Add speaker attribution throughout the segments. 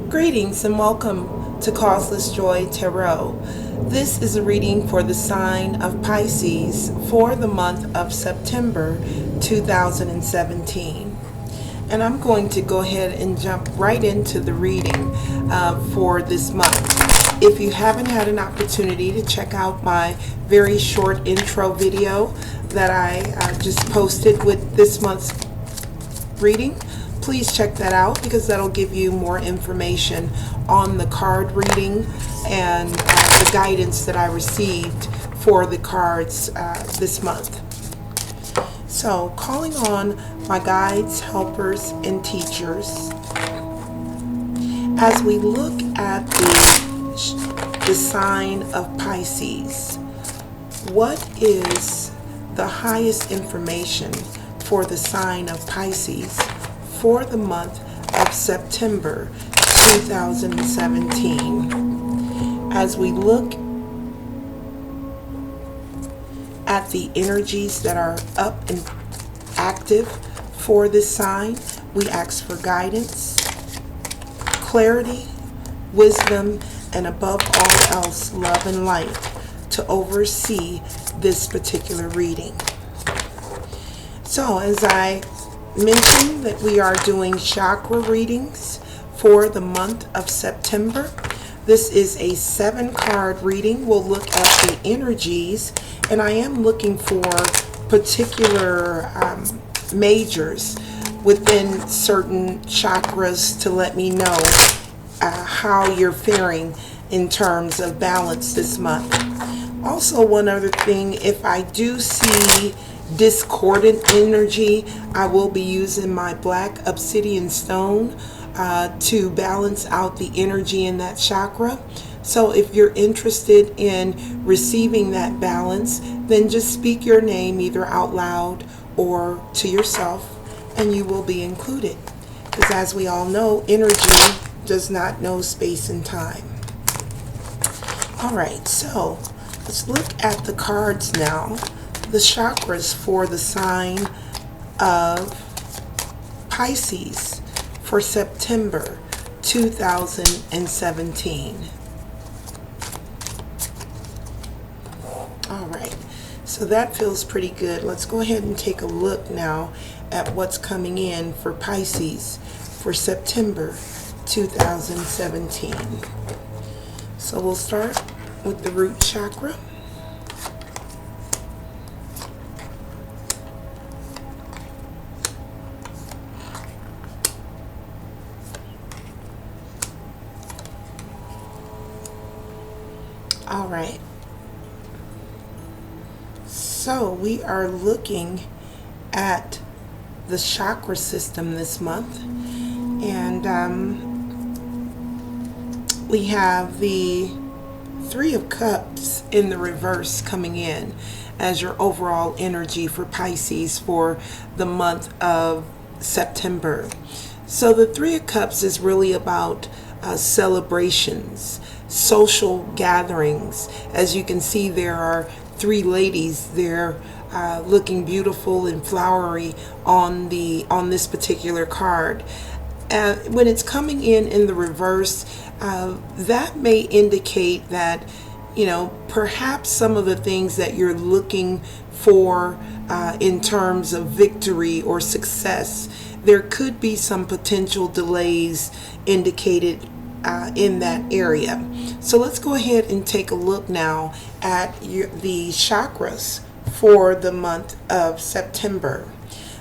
Speaker 1: Greetings and welcome to Causeless Joy Tarot. This is a reading for the sign of Pisces for the month of September 2017. And I'm going to go ahead and jump right into the reading for this month. If you haven't had an opportunity to check out my very short intro video that I just posted with this month's reading, please check that out because that'll give you more information on the card reading and the guidance that I received for the cards this month. So, calling on my guides, helpers, and teachers, as we look at the sign of Pisces, what is the highest information for the sign of Pisces for the month of September 2017? As we look at the energies that are up and active for this sign, we ask for guidance, clarity, wisdom, and above all else, love and light to oversee this particular reading. So, as I mentioned that we are doing chakra readings for the month of September. This is a 7-card reading. We'll look at the energies, and I am looking for particular majors within certain chakras to let me know how you're faring in terms of balance this month. Also, one other thing, if I do see discordant energy, I will be using my black obsidian stone to balance out the energy in that chakra. So if you're interested in receiving that balance, then just speak your name either out loud or to yourself and you will be included. Because as we all know, energy does not know space and time. Alright, so let's look at the cards now. The chakras for the sign of Pisces for September 2017. Alright, so that feels pretty good. Let's go ahead and take a look now at what's coming in for Pisces for September 2017. So we'll start with the root chakra. All right, so we are looking at the chakra system this month, and we have the 3 of Cups in the reverse coming in as your overall energy for Pisces for the month of September. So the 3 of Cups is really about celebrations, social gatherings. As you can see, there are 3 ladies there looking beautiful and flowery on this particular card. When it's coming in the reverse, that may indicate that, you know, perhaps some of the things that you're looking for in terms of victory or success, there could be some potential delays indicated in that area. So let's go ahead and take a look now at the chakras for the month of September.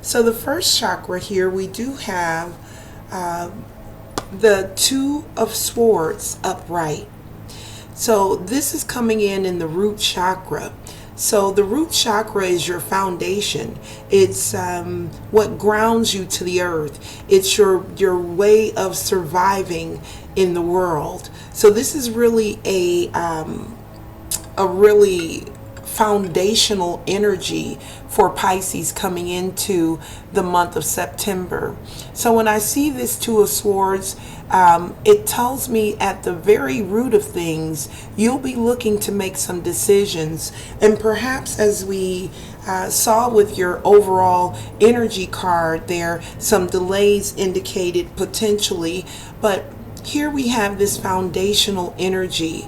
Speaker 1: So the first chakra here, we do have the 2 of Swords upright. So this is coming in the root chakra. So the root chakra is your foundation. It's what grounds you to the earth. It's your way of surviving in the world. So this is really a really foundational energy for Pisces coming into the month of September. So when I see this 2 of Swords, it tells me at the very root of things, you'll be looking to make some decisions. And perhaps as we saw with your overall energy card there, some delays indicated potentially, but here we have this foundational energy.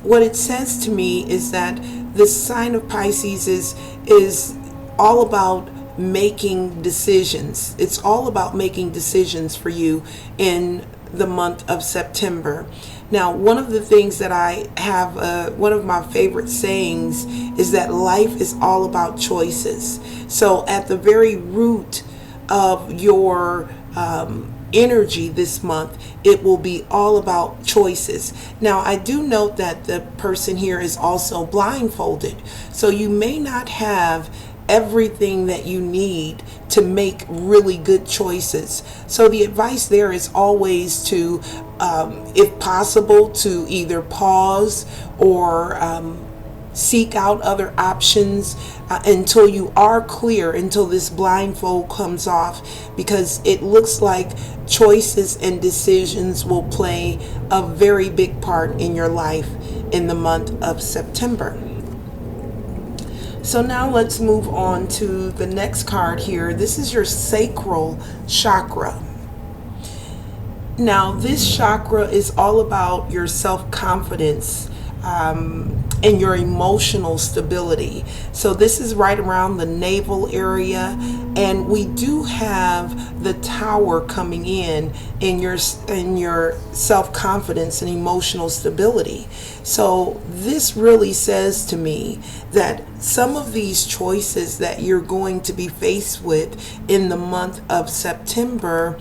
Speaker 1: What it says to me is that this sign of Pisces is all about making decisions. It's all about making decisions for you in the month of September. Now, one of the things that I have, one of my favorite sayings is that life is all about choices. So at the very root of your energy this month, it will be all about choices. Now, I do note that the person here is also blindfolded, so you may not have everything that you need to make really good choices. So the advice there is always to, if possible, to either pause or seek out other options until you are clear, until this blindfold comes off, because it looks like choices and decisions will play a very big part in your life in the month of September. So now let's move on to the next card here. This is your sacral chakra. Now, this chakra is all about your self-confidence and your emotional stability. So this is right around the navel area, and we do have the tower coming in your self-confidence and emotional stability. So this really says to me that some of these choices that you're going to be faced with in the month of September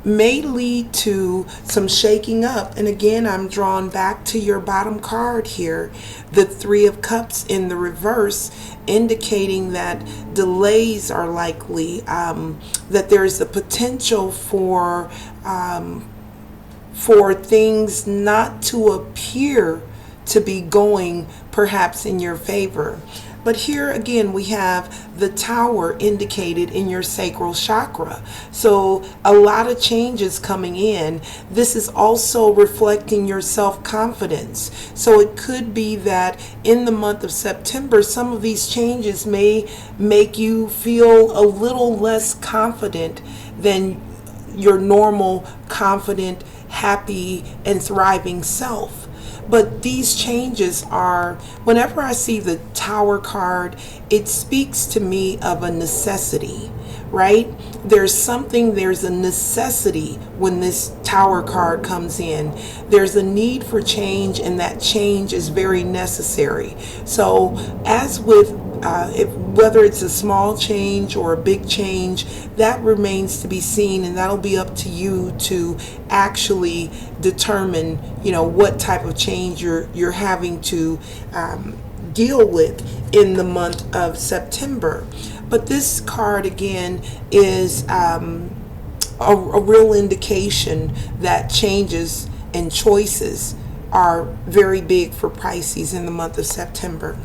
Speaker 1: may lead to some shaking up. And again, I'm drawn back to your bottom card here, the Three of Cups in the reverse, indicating that delays are likely, that there's the potential for things not to appear to be going perhaps in your favor. But here again, we have the tower indicated in your sacral chakra. So a lot of changes coming in. This is also reflecting your self-confidence. So it could be that in the month of September, some of these changes may make you feel a little less confident than your normal, confident, happy, and thriving self. But these changes are, whenever I see the Tower card, it speaks to me of a necessity, right? There's a necessity when this Tower card comes in. There's a need for change, and that change is very necessary. So as with whether it's a small change or a big change, that remains to be seen, and that'll be up to you to actually determine, what type of change you're having to deal with in the month of September. But this card again is a real indication that changes and choices are very big for Pisces in the month of September.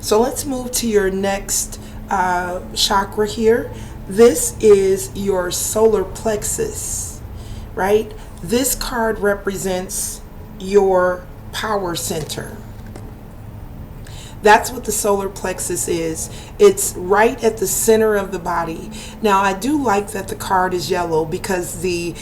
Speaker 1: So let's move to your next chakra here. This is your solar plexus, right? This card represents your power center. That's what the solar plexus is. It's right at the center of the body. Now, I do like that the card is yellow because the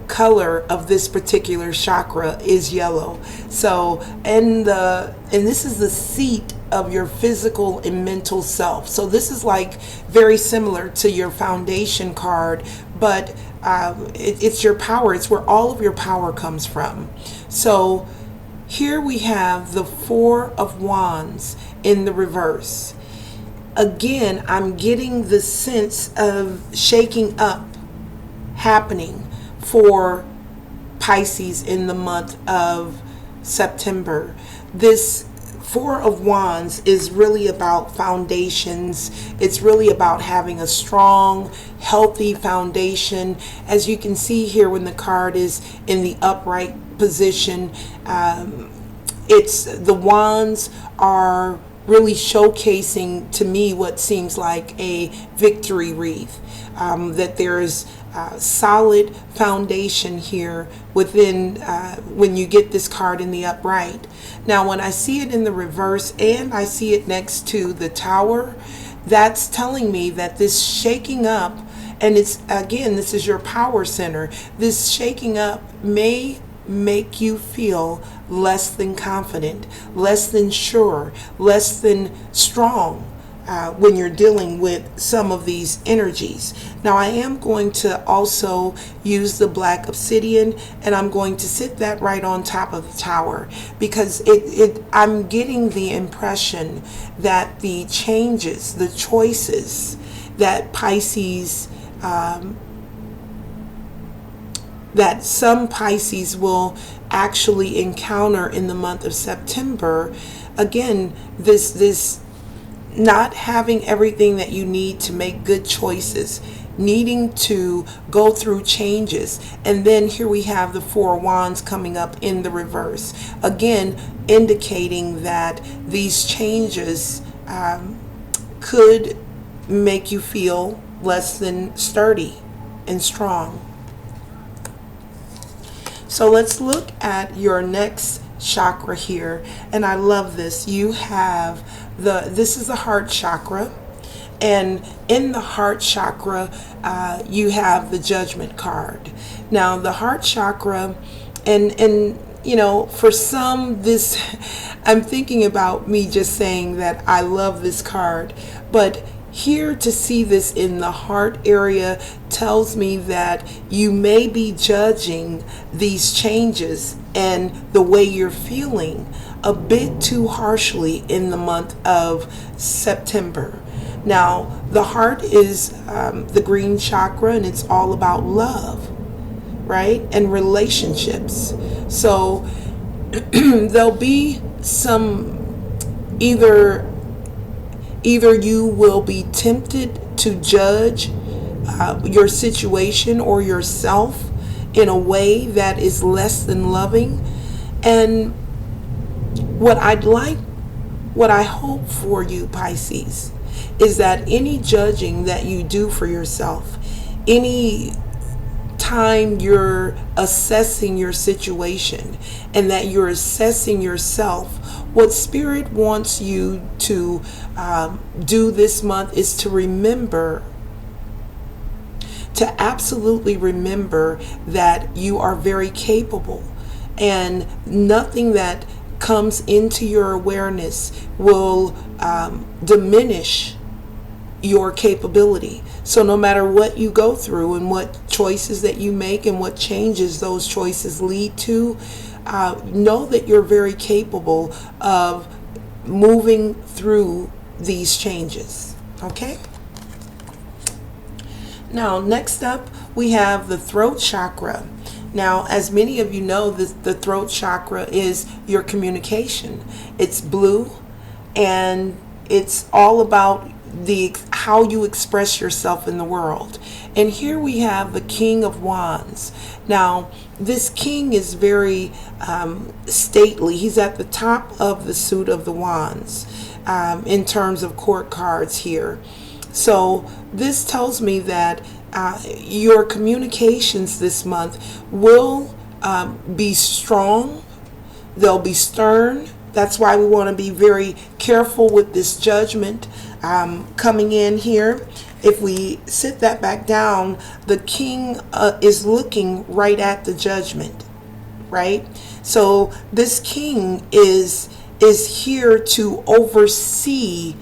Speaker 1: color of this particular chakra is yellow. So, and this is the seat of your physical and mental self. So this is like very similar to your foundation card, but it's your power. It's where all of your power comes from. So here we have the Four of Wands in the reverse. Again, I'm getting the sense of shaking up happening for Pisces in the month of September. This Four of Wands is really about foundations. It's really about having a strong, healthy foundation. As you can see here, when the card is in the upright position, the wands are really showcasing to me what seems like a victory wreath, that there is solid foundation here within when you get this card in the upright. Now, when I see it in the reverse and I see it next to the Tower, that's telling me that this shaking up And it's, again, this is your power center. This shaking up may make you feel less than confident, less than sure, less than strong when you're dealing with some of these energies. Now, I am going to also use the black obsidian, and I'm going to sit that right on top of the tower, because I'm getting the impression that the changes, the choices that Pisces, that some Pisces will actually encounter in the month of September. Again, this not having everything that you need to make good choices, needing to go through changes. And then here we have the Four of Wands coming up in the reverse, again indicating that these changes could make you feel less than sturdy and strong. So let's look at your next chakra here, and I love this. You have this is the heart chakra, and in the heart chakra you have the Judgment card. Now the heart chakra, and you know, for some, this, I'm thinking about me just saying that I love this card, but here to see this in the heart area tells me that you may be judging these changes and the way you're feeling a bit too harshly in the month of September. Now, the heart is the green chakra, and it's all about love, right? And relationships. So there'll be some, either you will be tempted to judge your situation or yourself in a way that is less than loving. And what I hope for you, Pisces, is that any judging that you do for yourself, any time you're assessing your situation and that you're assessing yourself, what Spirit wants you to do this month is to remember, to absolutely remember that you are very capable, and nothing that comes into your awareness will diminish your capability. So no matter what you go through and what choices that you make and what changes those choices lead to, know that you're very capable of moving through these changes. Okay? Now, next up, we have the throat chakra. Now, as many of you know, the throat chakra is your communication. It's blue, and it's all about how you express yourself in the world. And here we have the King of Wands. Now, this king is very stately. He's at the top of the suit of the wands in terms of court cards here. So this tells me that your communications this month will be strong. They'll be stern. That's why we want to be very careful with this judgment coming in here. If we sit that back down, the king is looking right at the judgment, right? So this king is here to oversee,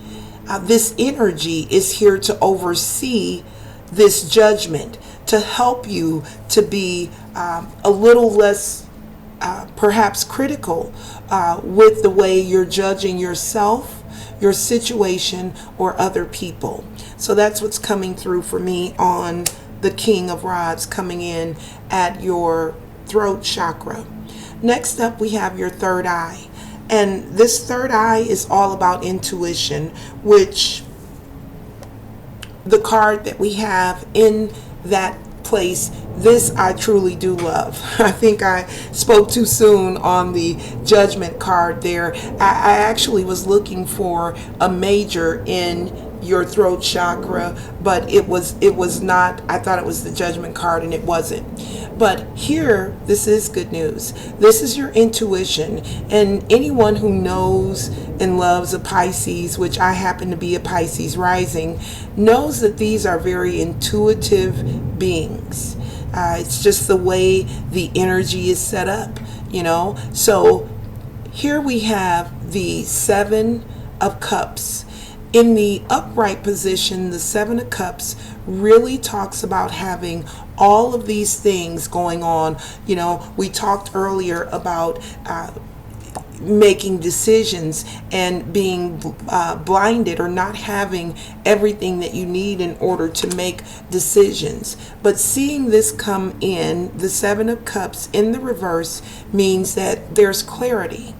Speaker 1: this energy is here to oversee this judgment, to help you to be a little less perhaps critical with the way you're judging yourself, your situation, or other people. So that's what's coming through for me on the King of Rods coming in at your throat chakra. Next up, we have your third eye. And this third eye is all about intuition, which the card that we have in that place, this I truly do love. I think I spoke too soon on the Judgment card there. I actually was looking for a major in your throat chakra, but it was not. I thought it was the Judgment card, and it wasn't. But here, this is good news. This is your intuition, and anyone who knows and loves a Pisces, which I happen to be a Pisces rising, knows that these are very intuitive beings. It's just the way the energy is set up, you know. So here we have the Seven of Cups. In the upright position, the Seven of Cups really talks about having all of these things going on. You know, we talked earlier about making decisions and being blinded, or not having everything that you need in order to make decisions. But seeing this come in, the Seven of Cups in the reverse, means that there's clarity.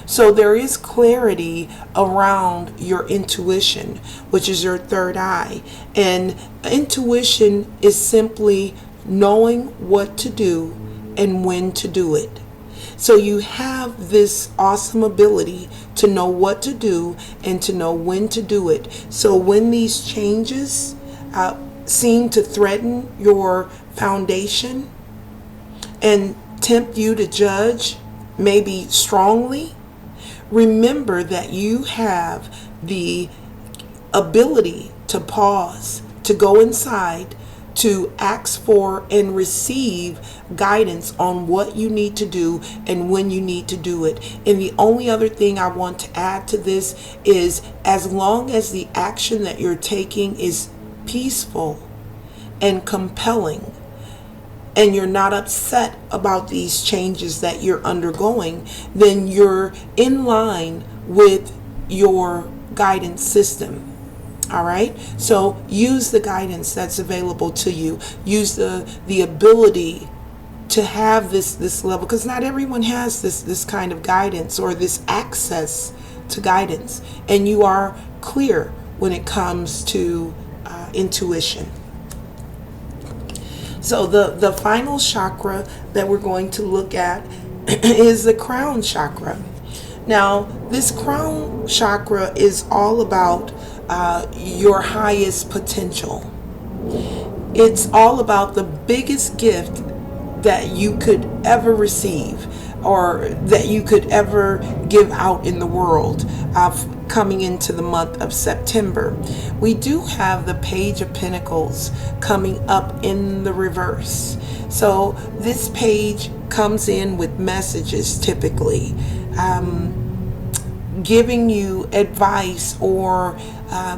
Speaker 1: So there is clarity around your intuition, which is your third eye. And intuition is simply knowing what to do and when to do it. So you have this awesome ability to know what to do and to know when to do it. So when these changes seem to threaten your foundation and tempt you to judge, maybe strongly, remember that you have the ability to pause, to go inside, to ask for and receive guidance on what you need to do and when you need to do it. And the only other thing I want to add to this is, as long as the action that you're taking is peaceful and compelling, and you're not upset about these changes that you're undergoing, then you're in line with your guidance system. All right, so use the guidance that's available to you. Use the ability to have this level, because not everyone has this kind of guidance or this access to guidance, and you are clear when it comes to intuition. So the final chakra that we're going to look at is the crown chakra. Now, this crown chakra is all about your highest potential. It's all about the biggest gift that you could ever receive, or that you could ever give out in the world, coming into the month of September. We do have the Page of Pentacles coming up in the reverse. So this page comes in with messages, typically giving you advice, or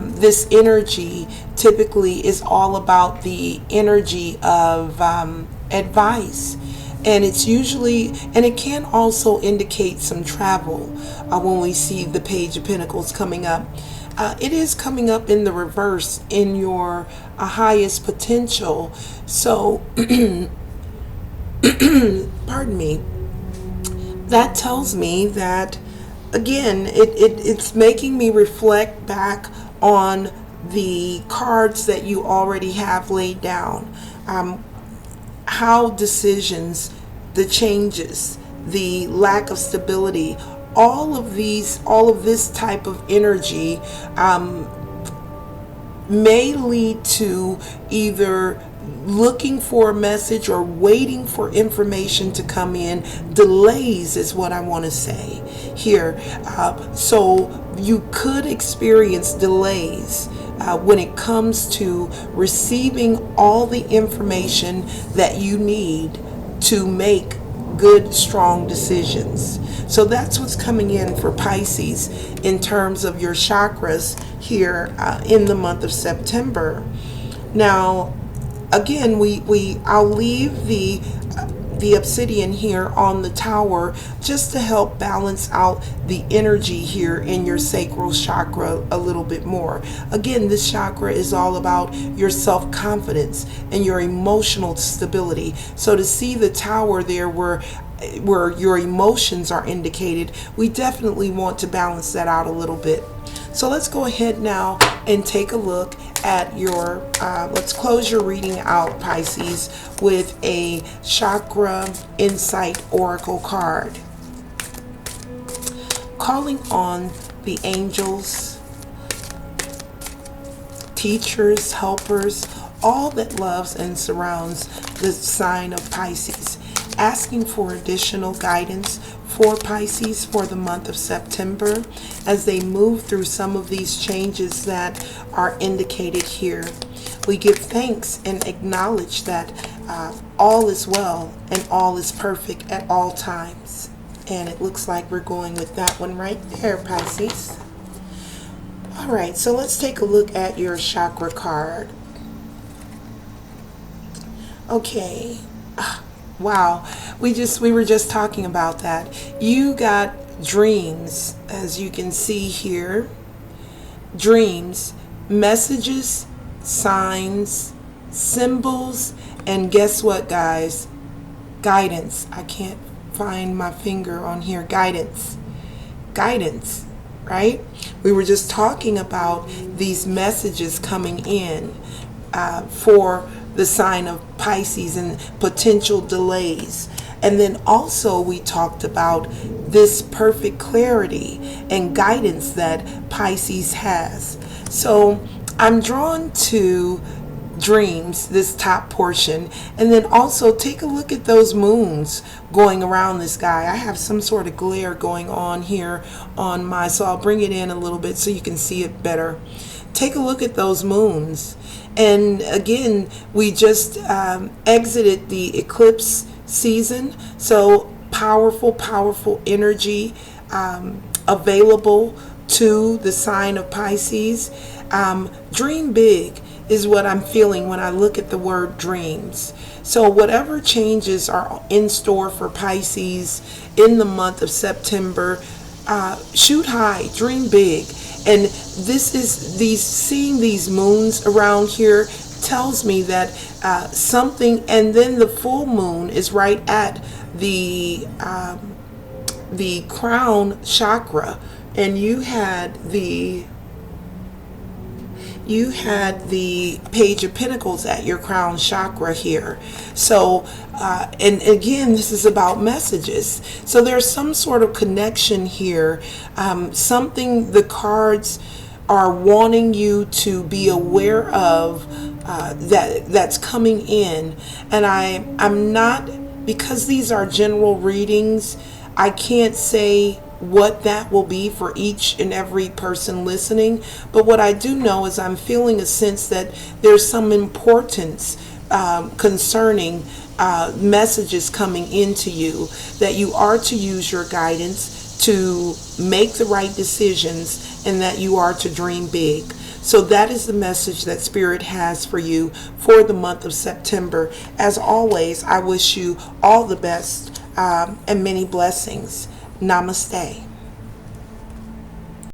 Speaker 1: this energy typically is all about the energy of advice. And it's usually, and it can also indicate some travel when we see the Page of Pentacles coming up. It is coming up in the reverse in your highest potential. So, pardon me, that tells me that, again, it's making me reflect back on the cards that you already have laid down. How decisions, the changes, the lack of stability, all of this type of energy may lead to either looking for a message or waiting for information to come in. Delays is what I want to say here. So you could experience delays when it comes to receiving all the information that you need to make good, strong decisions. So that's what's coming in for Pisces in terms of your chakras here in the month of September. Now, again, I'll leave the obsidian here on the tower just to help balance out the energy here in your sacral chakra a little bit more. Again, this chakra is all about your self-confidence and your emotional stability. So to see the tower there where your emotions are indicated, we definitely want to balance that out a little bit. So let's go ahead now and take a look at your, let's close your reading out, Pisces, with a Chakra Insight Oracle card. Calling on the angels, teachers, helpers, all that loves and surrounds the sign of Pisces, asking for additional guidance for Pisces for the month of September as they move through some of these changes that are indicated here. We give thanks and acknowledge that all is well and all is perfect at all times. And it looks like we're going with that one right there, Pisces. All right, so let's take a look at your chakra card. Okay. Wow, we were just talking about that. You got dreams, as you can see here. Dreams, messages, signs, symbols, and guess what, guys? Guidance. I can't find my finger on here. Guidance. Guidance, right? We were just talking about these messages coming in for the sign of Pisces and potential delays. And then also we talked about this perfect clarity and guidance that Pisces has. So I'm drawn to dreams, this top portion, and then also take a look at those moons going around this guy. I have some sort of glare going on here on my, so I'll bring it in a little bit so you can see it better. Take a look at those moons. And again, we just exited the eclipse season, so powerful energy available to the sign of Pisces. Dream big is what I'm feeling when I look at the word dreams. So whatever changes are in store for Pisces in the month of September, shoot high, dream big. And this is seeing these moons around here tells me that something, and then the full moon is right at the crown chakra, and you had the Page of Pentacles at your crown chakra here. So and again, this is about messages. So there's some sort of connection here, something the cards are wanting you to be aware of that's coming in. And I'm not, because these are general readings, I can't say what that will be for each and every person listening, but what I do know is I'm feeling a sense that there's some importance concerning messages coming into you, that you are to use your guidance to make the right decisions, and that you are to dream big. So that is the message that Spirit has for you for the month of September. As always, I wish you all the best and many blessings. Namaste.